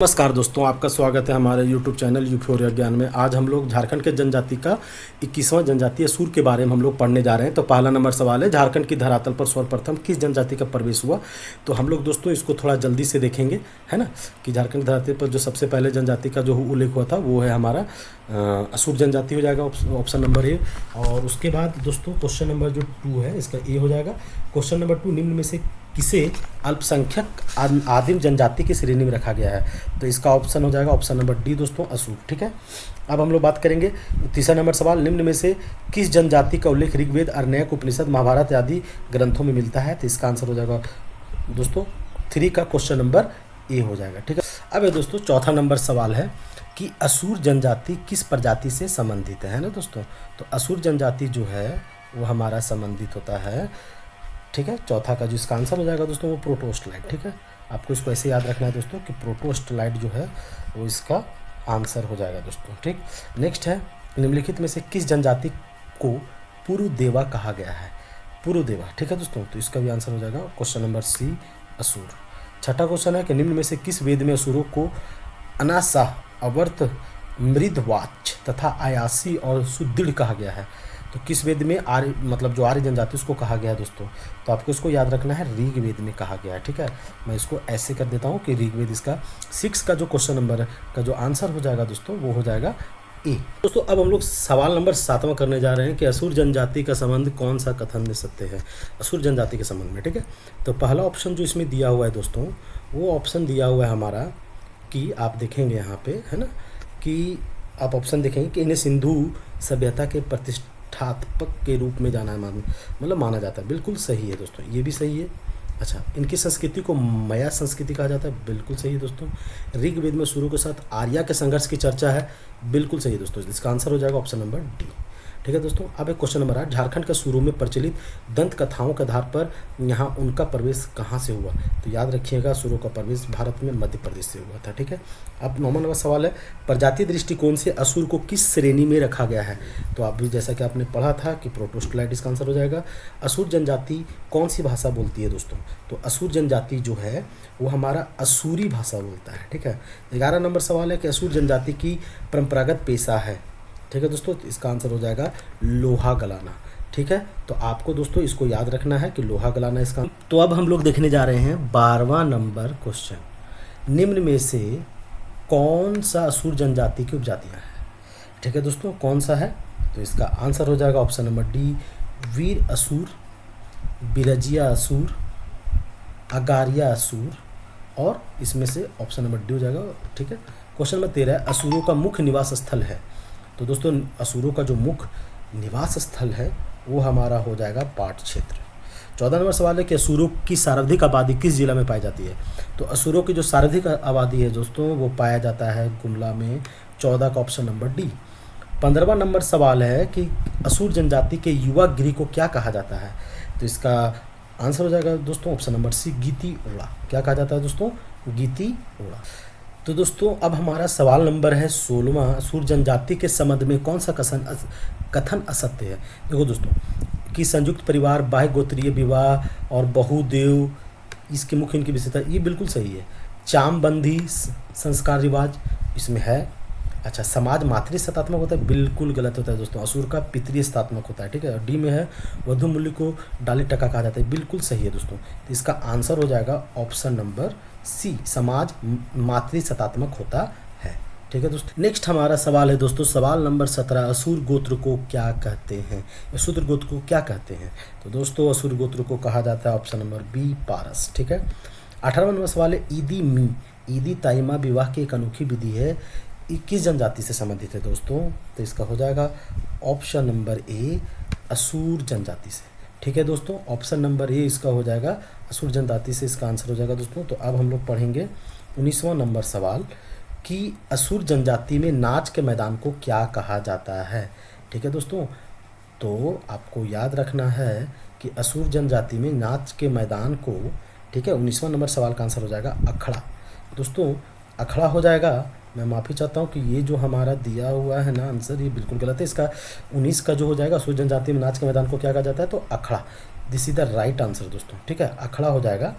नमस्कार दोस्तों, आपका स्वागत है हमारे YouTube चैनल यूफोरिया ज्ञान में। आज हम लोग झारखंड के जनजाति का 21वां जनजातीय सूर के बारे में हम लोग पढ़ने जा रहे हैं। तो पहला नंबर सवाल है, झारखंड की धरातल पर सर्वप्रथम किस जनजाति का प्रवेश हुआ। तो हम लोग दोस्तों इसको थोड़ा जल्दी से देखेंगे, है ना, कि झारखंड धरातल पर जो सबसे पहले जनजाति का जो उल्लेख हुआ था वो है हमारा असुर जनजाति हो जाएगा, ऑप्शन नंबर ए। और उसके बाद दोस्तों क्वेश्चन नंबर जो 2 है इसका ए हो जाएगा। क्वेश्चन नंबर 2, निम्न में से किसे अल्पसंख्यक आदिम जनजाति की श्रेणी में रखा गया है। तो इसका ऑप्शन हो जाएगा ऑप्शन नंबर डी दोस्तों, असुर। ठीक है, अब हम लोग बात करेंगे तीसरा नंबर सवाल, निम्न में से किस जनजाति का उल्लेख ऋग्वेद, अरण्यक, उपनिषद, महाभारत आदि ग्रंथों में मिलता है। तो इसका आंसर हो जाएगा दोस्तों 3 का क्वेश्चन नंबर ए हो जाएगा। ठीक है, अब ये दोस्तों चौथा नंबर सवाल है कि असुर जनजाति किस प्रजाति से संबंधित है ना दोस्तों। तो असुर जनजाति जो है वो हमारा संबंधित होता है, ठीक है, चौथा का जो इसका आंसर हो जाएगा दोस्तों वो प्रोटोस्टलाइट। ठीक है, आपको इसको ऐसे याद रखना है दोस्तों कि प्रोटोस्टलाइट जो है वो इसका आंसर हो जाएगा दोस्तों। ठीक, नेक्स्ट है, निम्नलिखित में से किस जनजाति को पुरुदेवा कहा गया है। पुरुदेवा, ठीक है दोस्तों, तो इसका भी आंसर हो जाएगा क्वेश्चन नंबर सी, असुर। छठा क्वेश्चन है कि निम्न में से किस वेद में असुरों को अनासाह, अवर्त, मृदवाच तथा आयासी और सुदृढ़ कहा गया है। तो किस वेद में आर्य मतलब जो आर्य जनजाति उसको कहा गया है दोस्तों। तो आपको इसको याद रखना है, ऋग्वेद में कहा गया है। ठीक है, मैं इसको ऐसे कर देता हूँ कि ऋग्वेद इसका 6 का जो क्वेश्चन नंबर का जो आंसर हो जाएगा दोस्तों वो हो जाएगा ए। दोस्तों अब हम लोग सवाल नंबर 7वां करने जा रहे हैं कि असुर जनजाति का संबंध कौन सा कथन में सत्य है असुर जनजाति के संबंध में। ठीक है, तो पहला ऑप्शन जो इसमें दिया हुआ है दोस्तों वो ऑप्शन दिया हुआ है हमारा कि आप देखेंगे यहाँ पे, है ना, कि आप ऑप्शन देखेंगे कि इन्हें सिंधु सभ्यता के प्रतिष्ठापक के रूप में जाना माना जाता है। बिल्कुल सही है दोस्तों, ये भी सही है। अच्छा, इनकी संस्कृति को मया संस्कृति कहा जाता है। बिल्कुल सही है दोस्तों। ऋग्वेद में सुरों के साथ आर्या के संघर्ष की चर्चा है। बिल्कुल सही है दोस्तों, इसका आंसर हो जाएगा ऑप्शन नंबर डी। ठीक है दोस्तों, अब एक क्वेश्चन नंबर 8, झारखंड के सुरों में प्रचलित दंत कथाओं के आधार पर यहाँ उनका प्रवेश कहाँ से हुआ। तो याद रखिएगा, सुरों का प्रवेश भारत में मध्य प्रदेश से हुआ था। ठीक है, अब 9वां नंबर सवाल है, प्रजाति दृष्टिकोण से असुर को किस श्रेणी में रखा गया है। तो आप भी जैसा कि आपने पढ़ा था कि प्रोटोस्टलाइट इसका आंसर हो जाएगा। असुर जनजाति कौन सी भाषा बोलती है दोस्तों। तो असुर जनजाति जो है वो हमारा असुरी भाषा बोलता है। ठीक है, 11 नंबर सवाल है कि असुर जनजाति की परंपरागत पेशा है। ठीक है दोस्तों, तो इसका आंसर हो जाएगा लोहा गलाना। ठीक है, तो आपको दोस्तों इसको याद रखना है कि लोहा गलाना इसका। तो अब हम लोग देखने जा रहे हैं 12वां नंबर क्वेश्चन, निम्न में से कौन सा असुर जनजाति की उपजातियां हैं। ठीक है दोस्तों, कौन सा है। तो इसका आंसर हो जाएगा ऑप्शन नंबर डी, वीर असुर, बिरजिया असुर, अगारिया असुर, और इसमें से ऑप्शन नंबर डी हो जाएगा। ठीक है, क्वेश्चन नंबर 13, असुरों का मुख्य निवास स्थल है। तो दोस्तों असुरों का जो मुख्य निवास स्थल है वो हमारा हो जाएगा पाट क्षेत्र। 14 नंबर सवाल है कि असुरों की सर्वाधिक आबादी किस जिला में पाई जाती है। तो असुरों की जो सर्वाधिक आबादी है दोस्तों वो पाया जाता है गुमला में। 14 का ऑप्शन नंबर डी। 15वां नंबर सवाल है कि असुर जनजाति के युवा गृह को क्या कहा जाता है। तो इसका आंसर हो जाएगा दोस्तों ऑप्शन नंबर सी, गीती ओड़ा। क्या कहा जाता है दोस्तों, गीती ओड़ा। तो दोस्तों अब हमारा सवाल नंबर है 16वां, असुर जनजाति के संबंध में कौन सा कथन असत्य है। देखो दोस्तों कि संयुक्त परिवार, बाह्य गोत्रीय विवाह और बहुदेव इसके मुख्य इनकी विशेषता, ये बिल्कुल सही है। चामबंदी संस्कार रिवाज इसमें है। अच्छा, समाज मातृ सत्तात्मक होता है, बिल्कुल गलत होता है दोस्तों, असुर का पितृ सत्तात्मक होता है। ठीक है, डी में है वधु मूल्य को डाली टका कहा जाता है। बिल्कुल सही है दोस्तों, तो इसका आंसर हो जाएगा ऑप्शन नंबर सी, समाज मातृ सत्तात्मक होता है। ठीक है दोस्तों, नेक्स्ट हमारा सवाल है दोस्तों सवाल नंबर 17, असुर गोत्र को क्या कहते हैं। असुर गोत्र को क्या कहते हैं। तो दोस्तों असुर गोत्र को कहा जाता है ऑप्शन नंबर बी, पारस। ठीक है, 18वां नंबर सवाल है, ईदी मी ईदी ताइमा विवाह की एक अनोखी विधि है, किस जनजाति से संबंधित है दोस्तों। तो इसका हो जाएगा ऑप्शन नंबर ए, असुर जनजाति से। ठीक है दोस्तों, ऑप्शन नंबर ए इसका हो जाएगा असुर जनजाति से, इसका आंसर हो जाएगा दोस्तों। तो अब हम लोग पढ़ेंगे 19वां नंबर सवाल कि असुर जनजाति में नाच के मैदान को क्या कहा जाता है। ठीक है दोस्तों, तो आपको याद रखना है कि असुर जनजाति में नाच के मैदान को, ठीक है, 19वां नंबर सवाल का आंसर हो जाएगा अखड़ा। दोस्तों अखड़ा हो जाएगा, मैं माफ़ी चाहता हूँ कि ये जो हमारा दिया हुआ है ना आंसर ये बिल्कुल गलत है। इसका 19 का जो हो जाएगा, असुर जनजाति में नाच के मैदान को क्या कहा जाता है, तो अखड़ा। This is the right answer दोस्तों। ठीक है, अखड़ा हो जाएगा।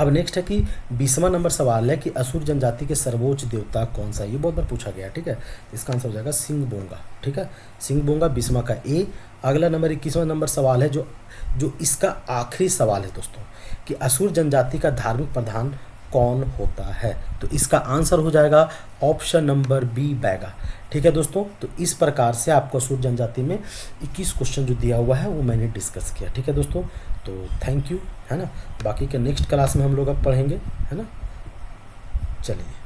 अब नेक्स्ट है कि 20वां नंबर सवाल है कि असुर जनजाति के सर्वोच्च देवता कौन सा है। ये बहुत बार पूछा गया है, ठीक है। इसका आंसर हो जाएगा सिंह बोंगा, ठीक है, सिंह बोंगा 20वां का ए। अगला नंबर 21वां नंबर सवाल है जो जो इसका आखिरी सवाल है दोस्तों, कि असुर जनजाति का धार्मिक प्रधान कौन होता है। तो इसका आंसर हो जाएगा ऑप्शन नंबर बी बैगा, ठीक है दोस्तों। तो इस प्रकार से आपको असुर जनजाति में 21 क्वेश्चन जो दिया हुआ है वो मैंने डिस्कस किया, ठीक है दोस्तों। तो थैंक यू, है ना। बाकी के नेक्स्ट क्लास में हम लोग अब पढ़ेंगे, है ना। चलिए।